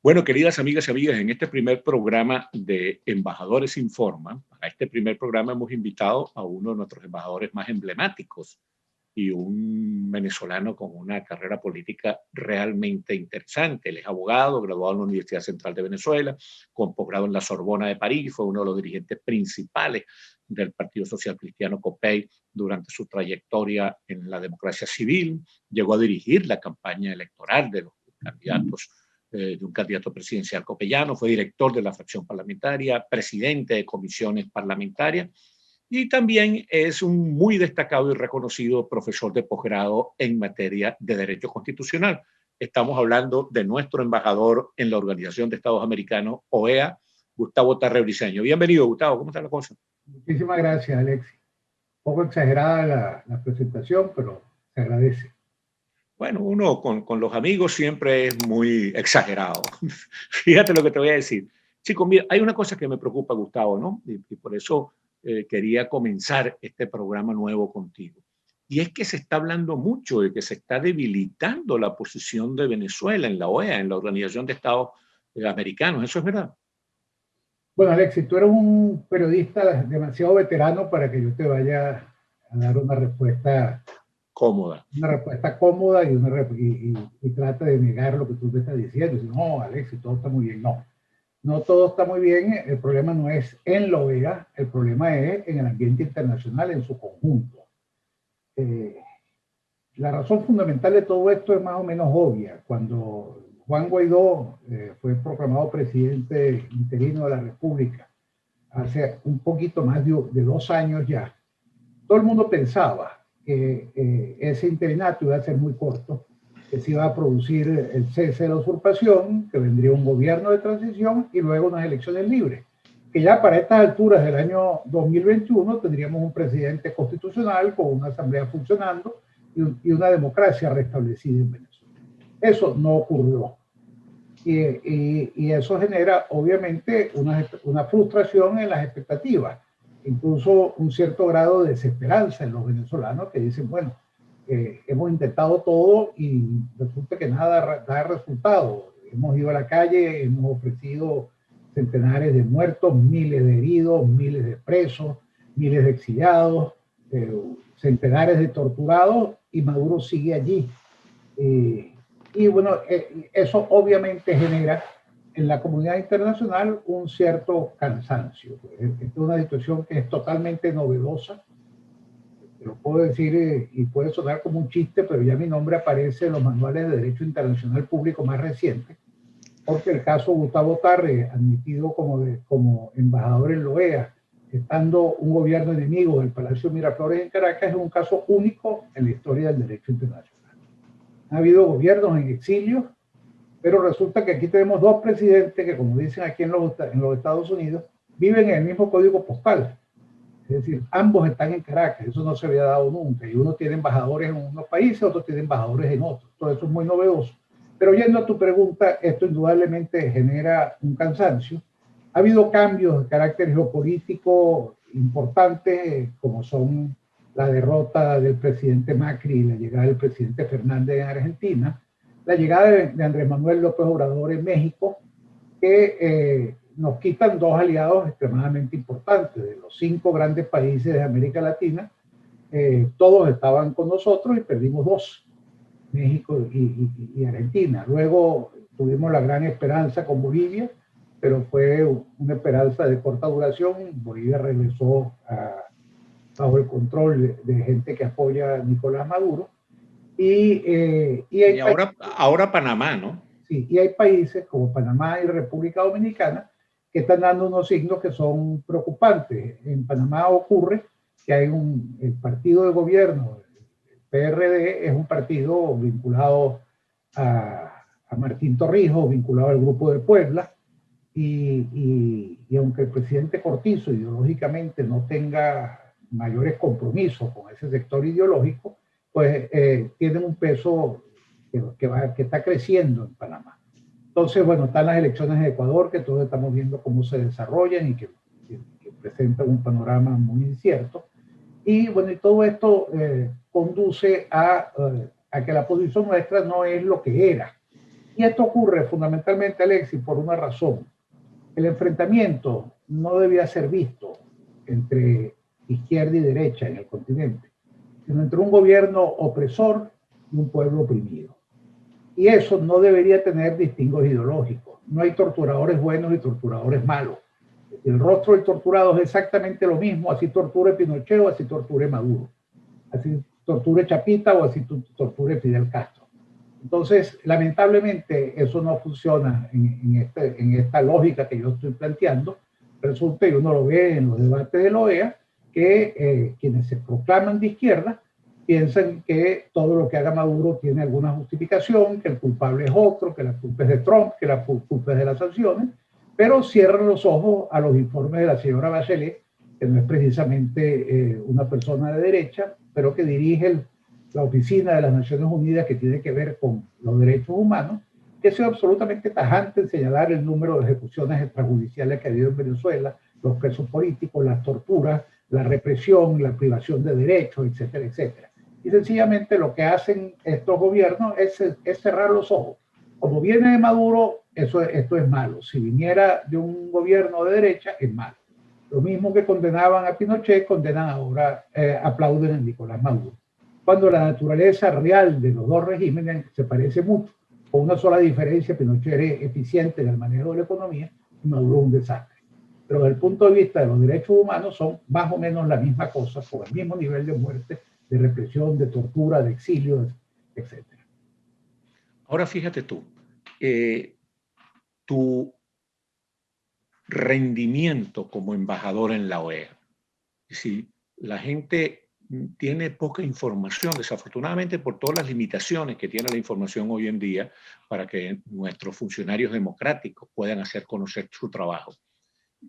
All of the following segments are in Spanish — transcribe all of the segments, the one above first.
Bueno, queridas amigas y amigas, en este primer programa de Embajadores Informan, a este primer programa hemos invitado a uno de nuestros embajadores más emblemáticos y un venezolano con una carrera política realmente interesante. Él es abogado, graduado en la Universidad Central de Venezuela, con posgrado en la Sorbona de París, fue uno de los dirigentes principales del Partido Social Cristiano COPEI durante su trayectoria en la democracia civil. Llegó a dirigir la campaña electoral de los candidatos de un candidato presidencial copellano, fue director de la fracción parlamentaria, presidente de comisiones parlamentarias y también es un muy destacado y reconocido profesor de posgrado en materia de derecho constitucional. Estamos hablando de nuestro embajador en la Organización de Estados Americanos, OEA, Gustavo Tarre Briceño. Bienvenido, Gustavo, ¿cómo está la cosa? Muchísimas gracias, Alexis. Un poco exagerada la presentación, pero se agradece. Bueno, uno con los amigos siempre es muy exagerado. Fíjate lo que te voy a decir. Chicos, mira, hay una cosa que me preocupa, Gustavo, ¿no? Y por eso quería comenzar este programa nuevo contigo. Y es que se está hablando mucho de que se está debilitando la posición de Venezuela en la OEA, en la Organización de Estados Americanos. ¿Eso es verdad? Bueno, Alexis, tú eres un periodista demasiado veterano para que yo te vaya a dar Cómoda. una respuesta cómoda y trate de negar lo que tú me estás diciendo. No, Alexis, todo está muy bien. No, no todo está muy bien. El problema no es en la OEA, el problema es en el ambiente internacional en su conjunto. La razón fundamental de todo esto es más o menos obvia. Cuando Juan Guaidó fue proclamado presidente interino de la República hace un poquito más de 2 años ya, todo el mundo pensaba que ese interinato iba a ser muy corto, que se iba a producir el cese de la usurpación, que vendría un gobierno de transición y luego unas elecciones libres. Que ya para estas alturas del año 2021 tendríamos un presidente constitucional con una asamblea funcionando y una democracia restablecida en Venezuela. Eso no ocurrió. Y eso genera obviamente una frustración en las expectativas, incluso un cierto grado de desesperanza en los venezolanos que dicen, bueno, hemos intentado todo y resulta que nada da resultado. Hemos ido a la calle, hemos ofrecido centenares de muertos, miles de heridos, miles de presos, miles de exiliados, centenares de torturados y Maduro sigue allí. Y bueno, eso obviamente genera en la comunidad internacional un cierto cansancio. Esta es una situación que es totalmente novedosa. Te lo puedo decir y puede sonar como un chiste, pero ya mi nombre aparece en los manuales de Derecho Internacional Público más recientes, porque el caso Gustavo Tarre, admitido como embajador en la OEA, estando un gobierno enemigo del Palacio Miraflores en Caracas, es un caso único en la historia del derecho internacional. Ha habido gobiernos en exilio, pero resulta que aquí tenemos 2 presidentes que, como dicen aquí en los Estados Unidos, viven en el mismo código postal. Es decir, ambos están en Caracas, eso no se había dado nunca. Y uno tiene embajadores en unos países, otro tiene embajadores en otros. Todo eso es muy novedoso. Pero yendo a tu pregunta, esto indudablemente genera un cansancio. Ha habido cambios de carácter geopolítico importantes, como son la derrota del presidente Macri y la llegada del presidente Fernández en Argentina, la llegada de Andrés Manuel López Obrador en México, que nos quitan 2 aliados extremadamente importantes. De los 5 grandes países de América Latina, todos estaban con nosotros y perdimos 2, México y Argentina. Luego tuvimos la gran esperanza con Bolivia, pero fue una esperanza de corta duración. Bolivia regresó bajo el control de gente que apoya a Nicolás Maduro. Y ahora Panamá, ¿no? Sí, y hay países como Panamá y República Dominicana que están dando unos signos que son preocupantes. En Panamá ocurre que hay el partido de gobierno, el PRD, es un partido vinculado a Martín Torrijos, vinculado al Grupo de Puebla, y aunque el presidente Cortizo ideológicamente no tenga mayores compromisos con ese sector ideológico, pues tienen un peso que está creciendo en Panamá. Entonces, bueno, están las elecciones de Ecuador, que todos estamos viendo cómo se desarrollan y que presentan un panorama muy incierto. Y bueno, y todo esto conduce a que la posición nuestra no es lo que era. Y esto ocurre fundamentalmente, Alexis, por una razón. El enfrentamiento no debía ser visto entre izquierda y derecha en el continente, sino entre un gobierno opresor y un pueblo oprimido. Y eso no debería tener distingos ideológicos. No hay torturadores buenos y torturadores malos. El rostro del torturado es exactamente lo mismo, así torture Pinochet o así torture Maduro, así torture Chapita o así torture Fidel Castro. Entonces, lamentablemente, eso no funciona en esta lógica que yo estoy planteando. Resulta, y uno lo ve en los debates de la OEA, que quienes se proclaman de izquierda piensan que todo lo que haga Maduro tiene alguna justificación, que el culpable es otro, que la culpa es de Trump, que la culpa es de las sanciones, pero cierran los ojos a los informes de la señora Bachelet, que no es precisamente una persona de derecha, pero que dirige la Oficina de las Naciones Unidas que tiene que ver con los derechos humanos, que ha sido absolutamente tajante en señalar el número de ejecuciones extrajudiciales que ha habido en Venezuela, los presos políticos, las torturas, la represión, la privación de derechos, etcétera, etcétera. Y sencillamente lo que hacen estos gobiernos es cerrar los ojos. Como viene de Maduro, esto es malo. Si viniera de un gobierno de derecha, es malo. Lo mismo que condenaban a Pinochet, condenan ahora, aplauden a Nicolás Maduro. Cuando la naturaleza real de los dos regímenes se parece mucho, con una sola diferencia: Pinochet era eficiente en el manejo de la economía y Maduro un desastre. Pero desde el punto de vista de los derechos humanos son más o menos la misma cosa, con el mismo nivel de muerte, de represión, de tortura, de exilio, etc. Ahora fíjate tú, tu rendimiento como embajador en la OEA. Si la gente tiene poca información, desafortunadamente por todas las limitaciones que tiene la información hoy en día para que nuestros funcionarios democráticos puedan hacer conocer su trabajo.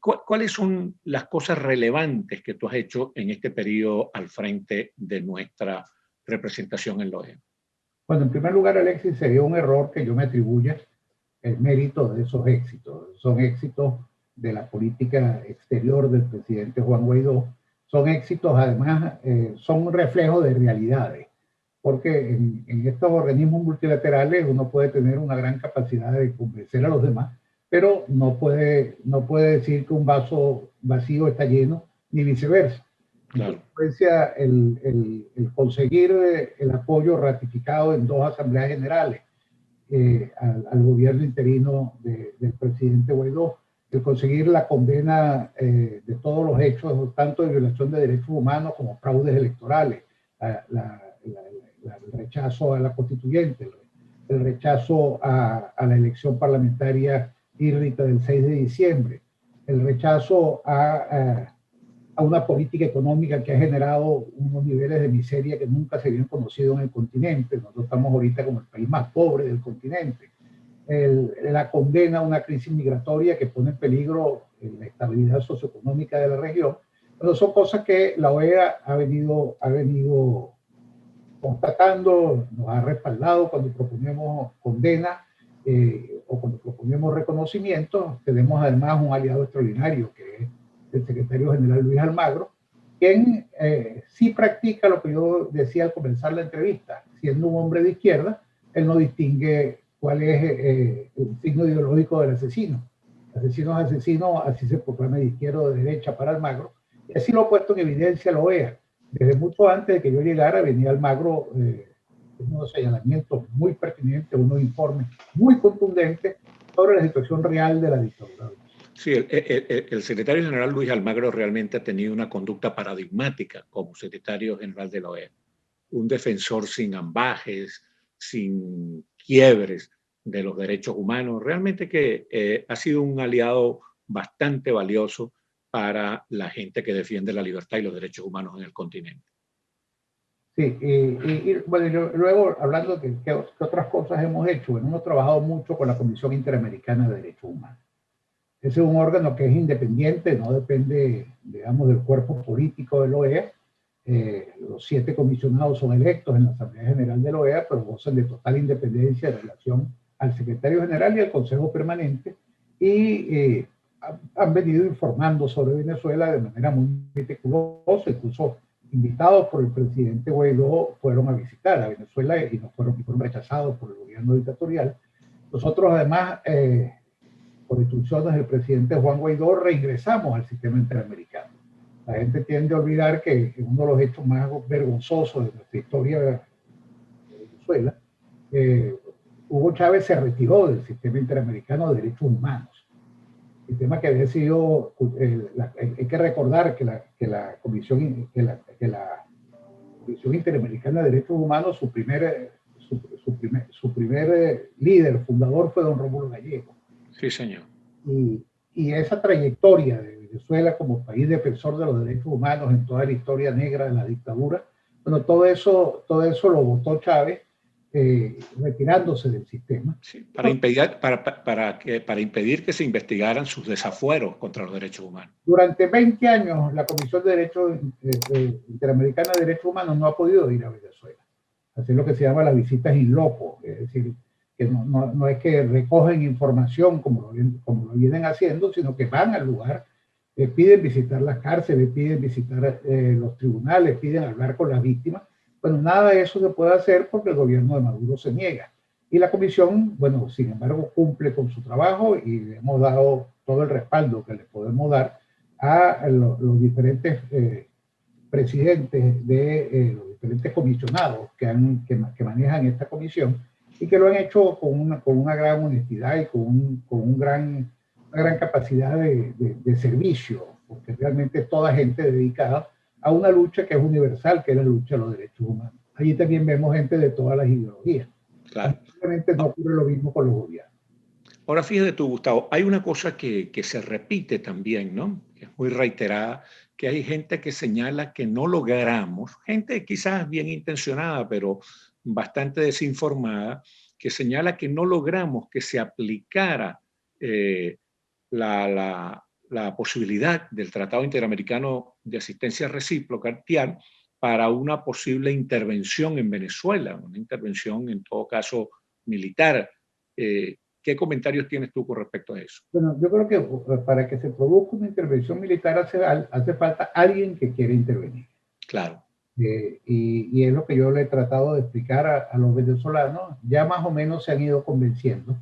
¿Cuáles son las cosas relevantes que tú has hecho en este periodo al frente de nuestra representación en la OEA? Bueno, en primer lugar, Alexis, sería un error que yo me atribuya el mérito de esos éxitos. Son éxitos de la política exterior del presidente Juan Guaidó. Son éxitos, además, son un reflejo de realidades, porque en estos organismos multilaterales uno puede tener una gran capacidad de convencer a los demás, pero no puede decir que un vaso vacío está lleno, ni viceversa. Claro. El conseguir el apoyo ratificado en 2 asambleas generales al gobierno interino del presidente Guaidó, el conseguir la condena de todos los hechos, tanto de violación de derechos humanos como fraudes electorales, el rechazo a la constituyente, el rechazo a la elección parlamentaria írrita del 6 de diciembre, el rechazo a una política económica que ha generado unos niveles de miseria que nunca se habían conocido en el continente. Nosotros estamos ahorita como el país más pobre del continente. La condena a una crisis migratoria que pone en peligro la estabilidad socioeconómica de la región. Pero son cosas que la OEA ha venido constatando, nos ha respaldado cuando proponemos condena o cuando proponemos reconocimiento. Tenemos además un aliado extraordinario que es el secretario general Luis Almagro, quien sí practica lo que yo decía al comenzar la entrevista. Siendo un hombre de izquierda, él no distingue cuál es el signo ideológico del asesino. Asesino es asesino, así se proclama de izquierda o de derecha para Almagro, y así lo ha puesto en evidencia la OEA. Desde mucho antes de que yo llegara, venía Almagro unos señalamientos muy pertinentes, unos informes muy contundentes sobre la situación real de la dictadura. Sí, el secretario general Luis Almagro realmente ha tenido una conducta paradigmática como secretario general de la OEA. Un defensor sin ambajes, sin quiebres de los derechos humanos. Realmente que ha sido un aliado bastante valioso para la gente que defiende la libertad y los derechos humanos en el continente. Sí, bueno, luego hablando de qué otras cosas hemos hecho, bueno, hemos trabajado mucho con la Comisión Interamericana de Derechos Humanos. Ese es un órgano que es independiente, no depende, digamos, del cuerpo político de la OEA. Los 7 comisionados son electos en la Asamblea General de la OEA, pero gozan de total independencia en relación al secretario general y al Consejo Permanente, y han venido informando sobre Venezuela de manera muy meticulosa. Incluso invitados por el presidente Guaidó fueron a visitar a Venezuela y fueron rechazados por el gobierno dictatorial. Nosotros además, por instrucciones del presidente Juan Guaidó, reingresamos al sistema interamericano. La gente tiende a olvidar que uno de los hechos más vergonzosos de nuestra historia de Venezuela, Hugo Chávez se retiró del sistema interamericano de derechos humanos. El tema que había sido, hay que recordar que la Comisión Interamericana de Derechos Humanos, su primer líder, fundador, fue don Rómulo Gallego. Sí, señor. Y esa trayectoria de Venezuela como país defensor de los derechos humanos en toda la historia negra de la dictadura, bueno, todo eso lo votó Chávez, retirándose del sistema. Sí, para impedir que se investigaran sus desafueros contra los derechos humanos. Durante 20 años, la Comisión de Derechos Interamericana de Derechos Humanos no ha podido ir a Venezuela. Hacer lo que se llama las visitas in loco, es decir, que no es que recogen información como lo vienen haciendo, sino que van al lugar, piden visitar las cárceles, piden visitar los tribunales, piden hablar con las víctimas. Bueno, nada de eso se puede hacer porque el gobierno de Maduro se niega. Y la comisión, bueno, sin embargo, cumple con su trabajo y le hemos dado todo el respaldo que le podemos dar a los diferentes presidentes de los diferentes comisionados que manejan esta comisión y que lo han hecho con una gran honestidad y con una gran capacidad de servicio, porque realmente es toda gente dedicada a una lucha que es universal, que es la lucha de los derechos humanos. Allí también vemos gente de todas las ideologías. Claro. Realmente no ocurre lo mismo con los gobiernos. Ahora fíjate tú, Gustavo, hay una cosa que se repite también, ¿no? Que es muy reiterada, que hay gente que señala que no logramos, gente quizás bien intencionada, pero bastante desinformada, que señala que no logramos que se aplicara la posibilidad del Tratado Interamericano de Asistencia Recíproca, TIAR, para una posible intervención en Venezuela, una intervención en todo caso militar. ¿Qué comentarios tienes tú con respecto a eso? Bueno, yo creo que para que se produzca una intervención militar hace falta alguien que quiera intervenir. Claro. Y es lo que yo le he tratado de explicar a los venezolanos. Ya más o menos se han ido convenciendo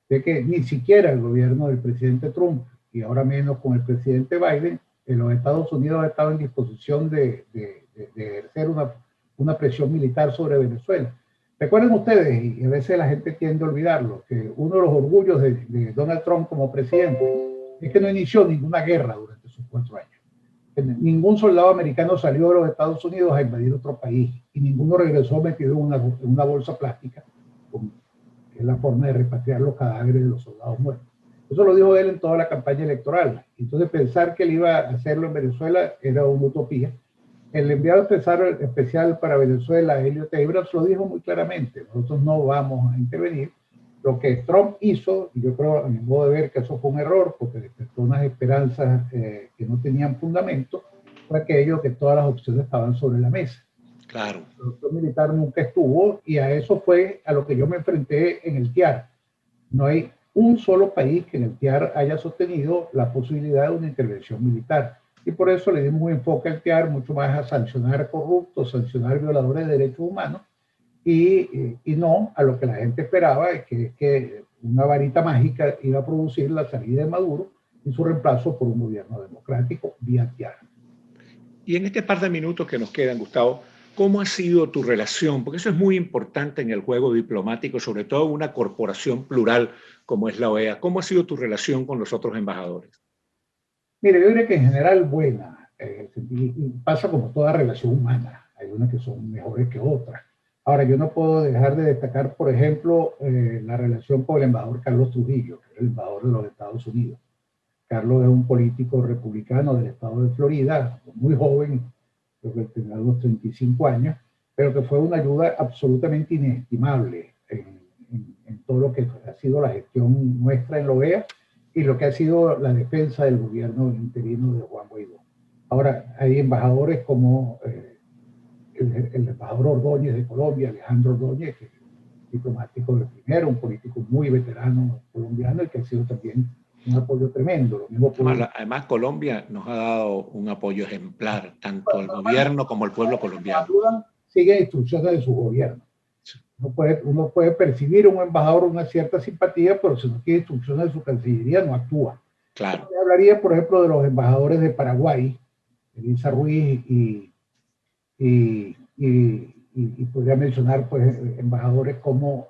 de que ni siquiera el gobierno del presidente Trump, y ahora menos con el presidente Biden, en los Estados Unidos ha estado en disposición de ejercer una presión militar sobre Venezuela. Recuerden ustedes, y a veces la gente tiende a olvidarlo, que uno de los orgullos de Donald Trump como presidente es que no inició ninguna guerra durante sus 4 años. Ningún soldado americano salió de los Estados Unidos a invadir otro país y ninguno regresó metido en una bolsa plástica, que es la forma de repatriar los cadáveres de los soldados muertos. Eso lo dijo él en toda la campaña electoral. Entonces pensar que él iba a hacerlo en Venezuela era una utopía. El enviado especial para Venezuela, Elliot Abrams, lo dijo muy claramente. Nosotros no vamos a intervenir. Lo que Trump hizo, y yo creo, a mi modo de ver, que eso fue un error, porque despertó unas esperanzas que no tenían fundamento, fue aquello que todas las opciones estaban sobre la mesa. Claro. La opción militar nunca estuvo, y a eso fue a lo que yo me enfrenté en el TIAR. No hay un solo país que en el TIAR haya sostenido la posibilidad de una intervención militar. Y por eso le dimos un enfoque al TIAR mucho más a sancionar corruptos, sancionar violadores de derechos humanos, y no a lo que la gente esperaba, que una varita mágica iba a producir la salida de Maduro y su reemplazo por un gobierno democrático vía TIAR. Y en este par de minutos que nos quedan, Gustavo, ¿cómo ha sido tu relación? Porque eso es muy importante en el juego diplomático, sobre todo en una corporación plural como es la OEA. ¿Cómo ha sido tu relación con los otros embajadores? Mire, yo diría que en general buena. Y pasa como toda relación humana. Hay unas que son mejores que otras. Ahora, yo no puedo dejar de destacar, por ejemplo, la relación con el embajador Carlos Trujillo, que es el embajador de los Estados Unidos. Carlos es un político republicano del estado de Florida, muy joven, creo que tenía unos 35 años, pero que fue una ayuda absolutamente inestimable en todo lo que ha sido la gestión nuestra en la OEA y lo que ha sido la defensa del gobierno interino de Juan Guaidó. Ahora, hay embajadores como el embajador Ordóñez de Colombia, Alejandro Ordóñez, que es diplomático de primera, un político muy veterano colombiano y que ha sido también un apoyo tremendo. Lo mismo además, Colombia nos ha dado un apoyo ejemplar, tanto al gobierno como al pueblo colombiano. Sigue instrucciones de su gobierno. Uno puede percibir a un embajador una cierta simpatía, pero si no tiene instrucciones de su Cancillería, no actúa. Claro. Yo hablaría, por ejemplo, de los embajadores de Paraguay, Elisa Ruiz, y podría mencionar pues, embajadores como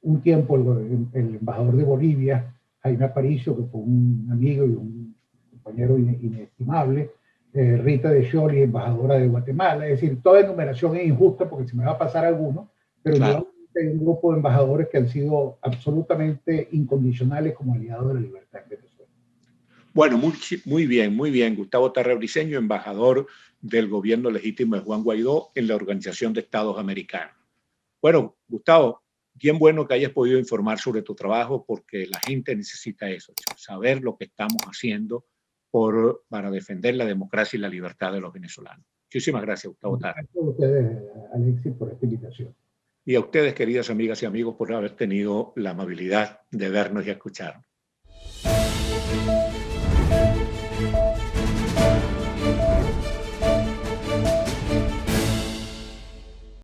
un tiempo el embajador de Bolivia, Jaime Aparicio, que fue un amigo y un compañero inestimable, Rita de Scioli, embajadora de Guatemala. Es decir, toda enumeración es injusta porque se me va a pasar alguno, pero Claro. hay un grupo de embajadores que han sido absolutamente incondicionales como aliados de la libertad en Venezuela. Bueno, muy bien, muy bien. Gustavo Tarre Briceño, embajador del gobierno legítimo de Juan Guaidó en la Organización de Estados Americanos. Bueno, Gustavo, bien bueno que hayas podido informar sobre tu porque la gente necesita eso, saber lo que estamos haciendo para defender la democracia y la libertad de los venezolanos. Muchísimas gracias, Gustavo Tarre. Gracias a ustedes, Alexis, por esta invitación. Y a ustedes, queridas amigas y amigos, por haber tenido la amabilidad de vernos y escucharnos.